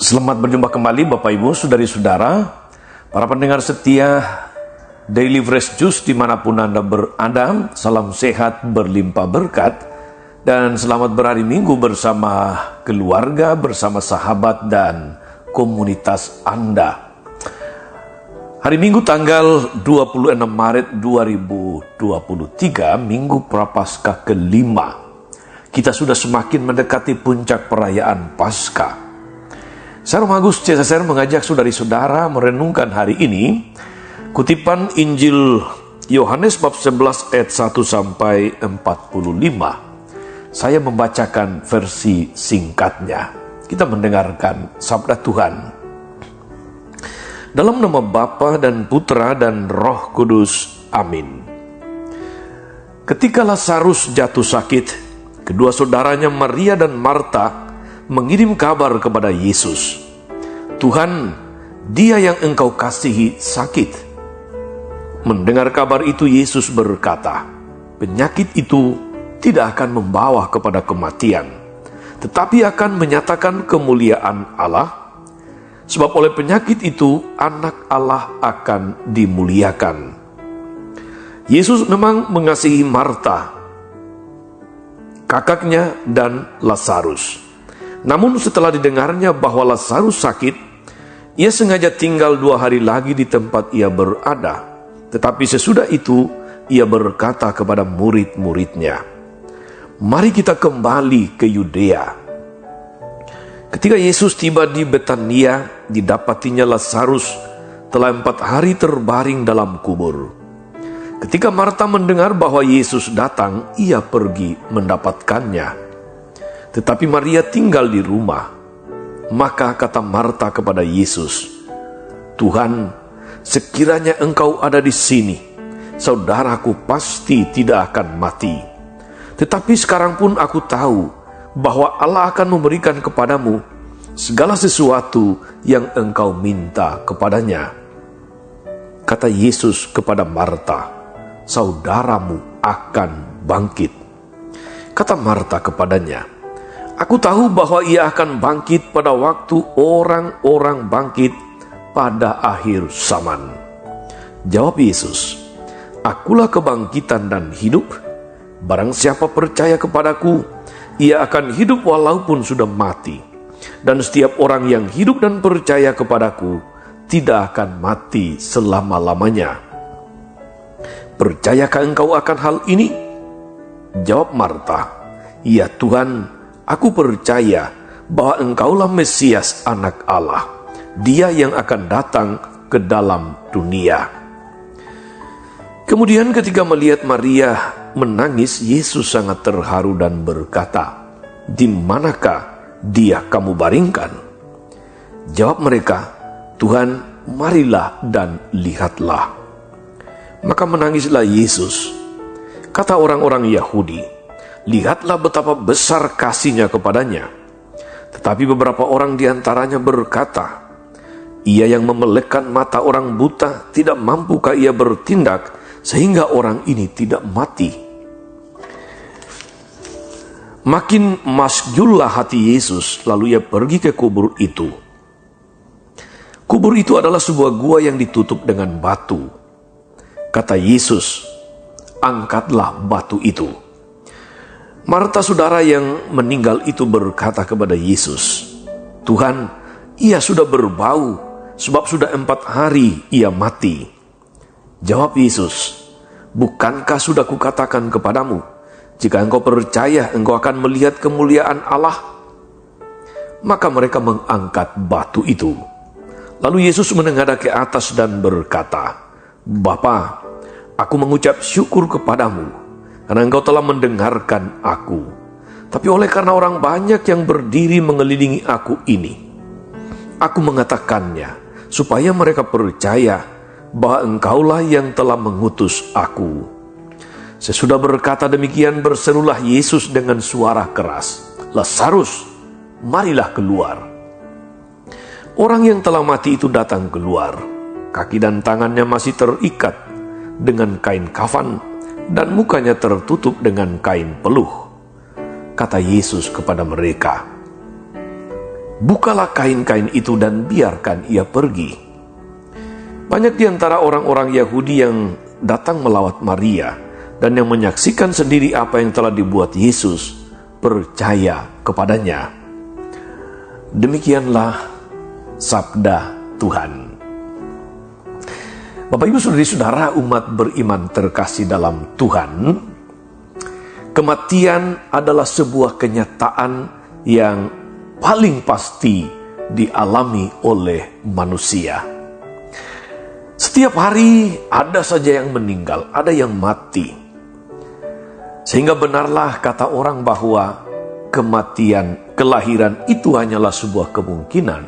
Selamat berjumpa kembali Bapak Ibu, Saudari-saudara, para pendengar setia Daily Fresh Juice dimanapun Anda berada. Salam sehat berlimpah berkat dan selamat berhari Minggu bersama keluarga, bersama sahabat dan komunitas Anda. Hari Minggu tanggal 26 Maret 2023, Minggu Prapaskah kelima. Kita sudah semakin mendekati puncak perayaan Paskah. Saya Roh Agus CSR mengajak saudari-saudara merenungkan hari ini kutipan Injil Yohanes bab 11 ayat 1 sampai 45. Saya membacakan versi singkatnya. Kita mendengarkan sabda Tuhan. Dalam nama Bapa dan Putra dan Roh Kudus. Amin. Ketika Lazarus jatuh sakit, kedua saudaranya Maria dan Marta mengirim kabar kepada Yesus, "Tuhan, dia yang engkau kasihi sakit." Mendengar kabar itu, Yesus berkata, "Penyakit itu tidak akan membawa kepada kematian, tetapi akan menyatakan kemuliaan Allah, sebab oleh penyakit itu anak Allah akan dimuliakan." Yesus memang mengasihi Marta, kakaknya, dan Lazarus. Namun setelah didengarnya bahwa Lazarus sakit, ia sengaja tinggal 2 hari lagi di tempat ia berada. Tetapi sesudah itu, ia berkata kepada murid-muridnya, "Mari kita kembali ke Yudea." Ketika Yesus tiba di Betania, didapatinya Lazarus telah 4 hari terbaring dalam kubur. Ketika Marta mendengar bahwa Yesus datang, ia pergi mendapatkannya. Tetapi Maria tinggal di rumah. Maka kata Marta kepada Yesus, "Tuhan, sekiranya engkau ada di sini, saudaraku pasti tidak akan mati. Tetapi sekarang pun aku tahu bahwa Allah akan memberikan kepadamu segala sesuatu yang engkau minta kepadanya." Kata Yesus kepada Marta, "Saudaramu akan bangkit." Kata Marta kepadanya, "Aku tahu bahwa ia akan bangkit pada waktu orang-orang bangkit pada akhir zaman." Jawab Yesus, "Akulah kebangkitan dan hidup. Barang siapa percaya kepadaku, ia akan hidup walaupun sudah mati. Dan setiap orang yang hidup dan percaya kepadaku tidak akan mati selama-lamanya." "Percayakah engkau akan hal ini?" Jawab Marta, "Ya Tuhan, aku percaya bahwa engkaulah Mesias, anak Allah, dia yang akan datang ke dalam dunia." Kemudian ketika melihat Maria menangis, Yesus sangat terharu dan berkata, "Di manakah dia kamu baringkan?" Jawab mereka, "Tuhan, marilah dan lihatlah." Maka menangislah Yesus. Kata orang-orang Yahudi, "Lihatlah betapa besar kasihnya kepadanya." Tetapi beberapa orang diantaranya berkata, "Ia yang memelekkan mata orang buta, tidak mampukah ia bertindak sehingga orang ini tidak mati?" Makin masjullah hati Yesus, lalu ia pergi ke kubur itu. Kubur itu adalah sebuah gua yang ditutup dengan batu. Kata Yesus, "Angkatlah batu itu." Marta, saudara yang meninggal itu, berkata kepada Yesus, "Tuhan, ia sudah berbau, sebab sudah 4 hari ia mati." Jawab Yesus, "Bukankah sudah kukatakan kepadamu, jika engkau percaya, engkau akan melihat kemuliaan Allah?" Maka mereka mengangkat batu itu. Lalu Yesus menengadah ke atas dan berkata, "Bapa, aku mengucap syukur kepadamu, karena engkau telah mendengarkan aku. Tapi oleh karena orang banyak yang berdiri mengelilingi aku ini, aku mengatakannya, supaya mereka percaya bahwa engkaulah yang telah mengutus aku." Sesudah berkata demikian, berserulah Yesus dengan suara keras, "Lazarus, marilah keluar." Orang yang telah mati itu datang keluar. Kaki dan tangannya masih terikat dengan kain kafan, dan mukanya tertutup dengan kain peluh. Kata Yesus kepada mereka, bukalah kain-kain itu dan biarkan ia pergi. Banyak di antara orang-orang Yahudi yang datang melawat Maria dan yang menyaksikan sendiri apa yang telah dibuat Yesus percaya kepadanya. Demikianlah sabda Tuhan. Bapak Ibu Saudari-saudara umat beriman terkasih dalam Tuhan, kematian adalah sebuah kenyataan yang paling pasti dialami oleh manusia. Setiap hari ada saja yang meninggal, ada yang mati. Sehingga benarlah kata orang bahwa kematian, kelahiran itu hanyalah sebuah kemungkinan,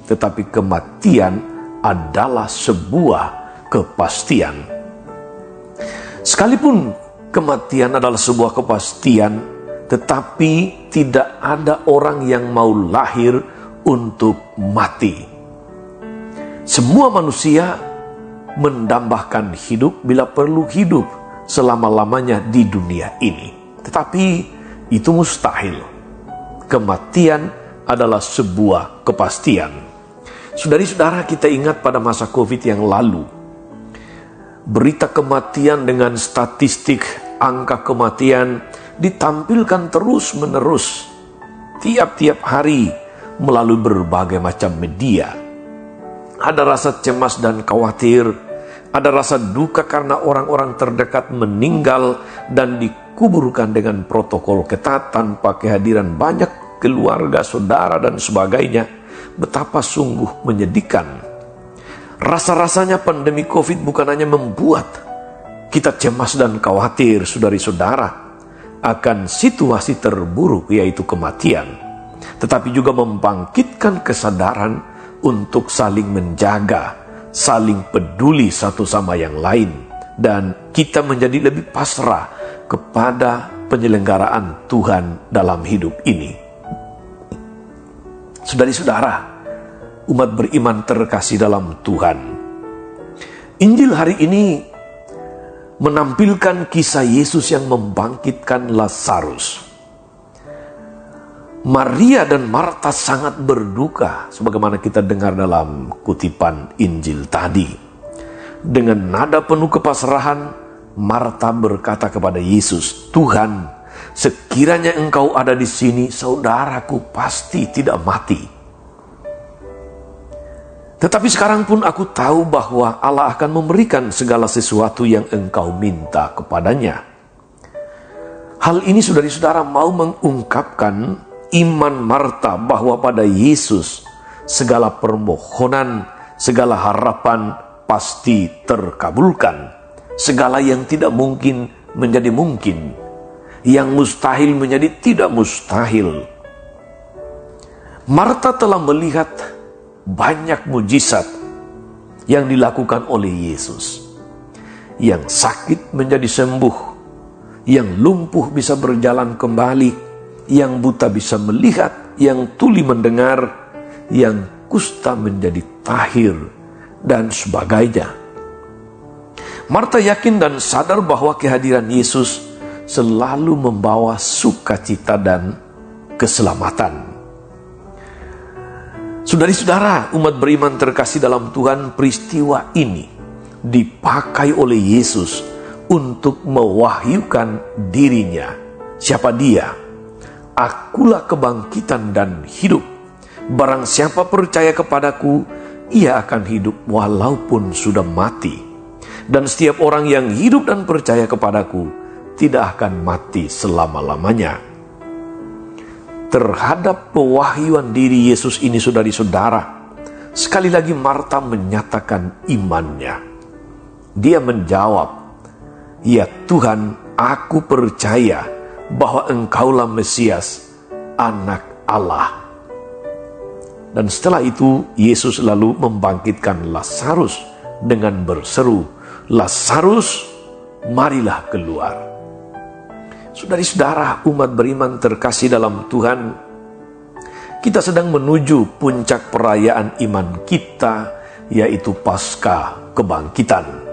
tetapi kematian adalah sebuah kepastian. Sekalipun kematian adalah sebuah kepastian, tetapi tidak ada orang yang mau lahir untuk mati. Semua manusia mendambakan hidup bila perlu hidup selama-lamanya di dunia ini. Tetapi itu mustahil. Kematian adalah sebuah kepastian. Saudari-saudara, kita ingat pada masa COVID yang lalu, berita kematian dengan statistik angka kematian ditampilkan terus-menerus tiap-tiap hari melalui berbagai macam media. Ada rasa cemas dan khawatir, ada rasa duka karena orang-orang terdekat meninggal dan dikuburkan dengan protokol ketat tanpa kehadiran banyak keluarga, saudara, dan sebagainya. Betapa sungguh menyedihkan. Rasa-rasanya pandemi COVID bukan hanya membuat kita cemas dan khawatir, saudari-saudara, akan situasi terburuk yaitu kematian, tetapi juga membangkitkan kesadaran untuk saling menjaga, saling peduli satu sama yang lain, dan kita menjadi lebih pasrah kepada penyelenggaraan Tuhan dalam hidup ini. Saudari-saudara, umat beriman terkasih dalam Tuhan, Injil hari ini menampilkan kisah Yesus yang membangkitkan Lazarus. Maria dan Marta sangat berduka, sebagaimana kita dengar dalam kutipan Injil tadi. Dengan nada penuh kepasrahan, Marta berkata kepada Yesus, "Tuhan, sekiranya Engkau ada di sini, saudaraku pasti tidak mati. Tetapi sekarang pun aku tahu bahwa Allah akan memberikan segala sesuatu yang Engkau minta kepadanya." Hal ini saudari-saudara mau mengungkapkan iman Marta bahwa pada Yesus segala permohonan, segala harapan pasti terkabulkan. Segala yang tidak mungkin menjadi mungkin, yang mustahil menjadi tidak mustahil. Marta telah melihat banyak mujizat yang dilakukan oleh Yesus. Yang sakit menjadi sembuh, yang lumpuh bisa berjalan kembali, yang buta bisa melihat, yang tuli mendengar, yang kusta menjadi tahir, dan sebagainya. Marta yakin dan sadar bahwa kehadiran Yesus selalu membawa sukacita dan keselamatan. Saudari-saudara, umat beriman terkasih dalam Tuhan, peristiwa ini dipakai oleh Yesus untuk mewahyukan dirinya. Siapa dia? Akulah kebangkitan dan hidup. Barang siapa percaya kepadaku, ia akan hidup walaupun sudah mati. Dan setiap orang yang hidup dan percaya kepadaku tidak akan mati selama-lamanya. Terhadap pewahyuan diri Yesus ini, saudari-saudara, sekali lagi Marta menyatakan imannya. Dia menjawab, "Ya Tuhan, aku percaya bahwa Engkaulah Mesias, Anak Allah." Dan setelah itu Yesus lalu membangkitkan Lazarus dengan berseru, "Lazarus, marilah keluar." Saudari-saudara, umat beriman terkasih dalam Tuhan, kita sedang menuju puncak perayaan iman kita, yaitu Paskah Kebangkitan.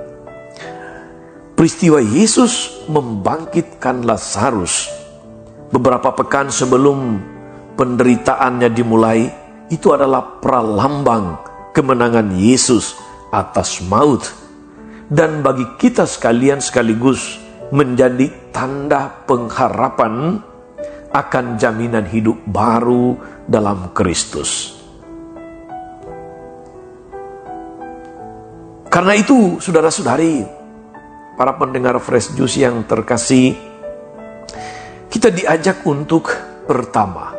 Peristiwa Yesus membangkitkan Lazarus beberapa pekan sebelum penderitaannya dimulai, itu adalah pralambang kemenangan Yesus atas maut, dan bagi kita sekalian sekaligus menjadi tanda pengharapan akan jaminan hidup baru dalam Kristus. Karena itu, saudara-saudari, para pendengar Fresh Juice yang terkasih, kita diajak untuk pertama,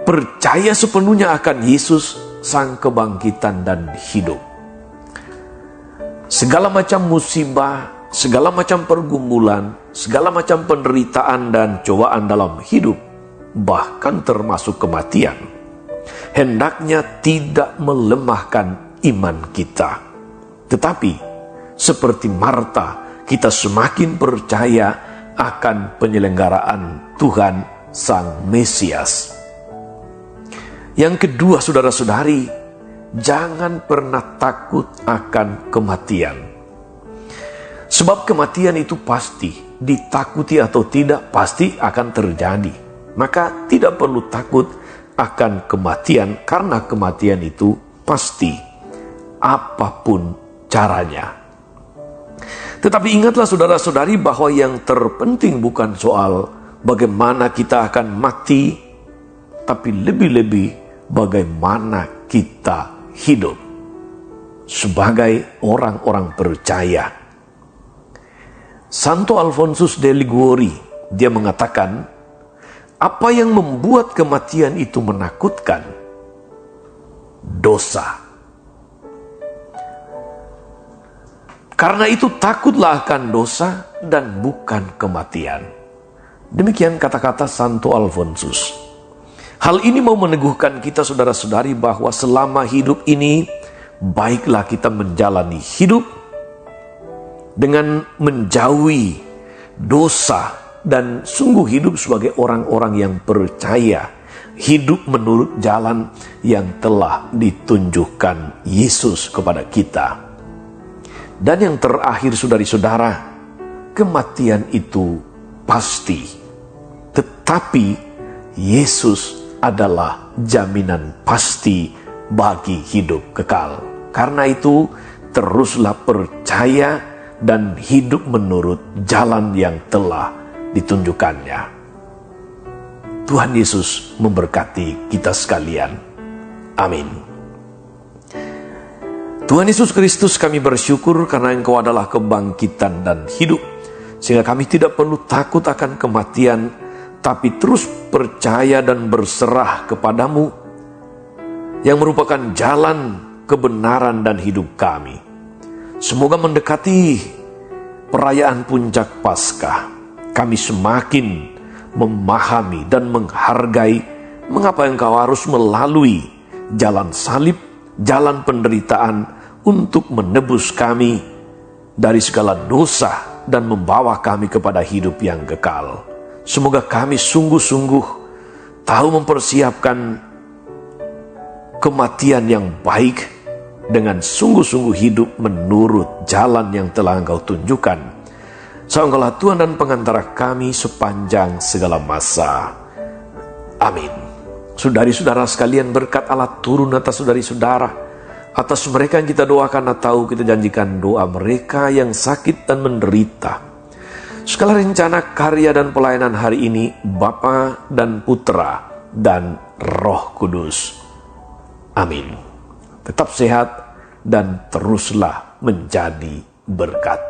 percaya sepenuhnya akan Yesus, Sang Kebangkitan dan Hidup. Segala macam musibah, segala macam pergumulan, segala macam penderitaan dan cobaan dalam hidup, bahkan termasuk kematian, hendaknya tidak melemahkan iman kita. Tetapi, seperti Marta, kita semakin percaya akan penyelenggaraan Tuhan Sang Mesias. Yang kedua, saudara-saudari, jangan pernah takut akan kematian. Sebab kematian itu pasti, ditakuti atau tidak, pasti akan terjadi. Maka tidak perlu takut akan kematian, karena kematian itu pasti, apapun caranya. Tetapi ingatlah saudara-saudari bahwa yang terpenting bukan soal bagaimana kita akan mati, tapi lebih-lebih bagaimana kita hidup sebagai orang-orang percaya. Santo Alfonsus de Liguori, dia mengatakan, apa yang membuat kematian itu menakutkan? Dosa. Karena itu takutlah akan dosa dan bukan kematian. Demikian kata-kata Santo Alfonsus. Hal ini mau meneguhkan kita, saudara-saudari, bahwa selama hidup ini, baiklah kita menjalani hidup dengan menjauhi dosa dan sungguh hidup sebagai orang-orang yang percaya, hidup menurut jalan yang telah ditunjukkan Yesus kepada kita. Dan yang terakhir, saudari-saudara, kematian itu pasti, tetapi Yesus adalah jaminan pasti bagi hidup kekal. Karena itu, teruslah percaya dan hidup menurut jalan yang telah ditunjukkannya. Tuhan Yesus memberkati kita sekalian. Amin. Tuhan Yesus Kristus, kami bersyukur karena Engkau adalah kebangkitan dan hidup, sehingga kami tidak perlu takut akan kematian, tapi terus percaya dan berserah kepadamu, yang merupakan jalan, kebenaran, dan hidup kami. Semoga mendekati perayaan puncak Paskah, kami semakin memahami dan menghargai mengapa Engkau harus melalui jalan salib, jalan penderitaan untuk menebus kami dari segala dosa dan membawa kami kepada hidup yang kekal. Semoga kami sungguh-sungguh tahu mempersiapkan kematian yang baik dengan sungguh-sungguh hidup menurut jalan yang telah Engkau tunjukkan. Engkaulah Tuhan dan pengantara kami sepanjang segala masa. Amin. Saudari-saudara sekalian, berkat Allah turun atas saudari-saudara, atas mereka yang kita doakan atau kita janjikan doa mereka yang sakit dan menderita. Segala rencana, karya, dan pelayanan hari ini, Bapa dan Putra dan Roh Kudus. Amin. Tetap sehat dan teruslah menjadi berkat.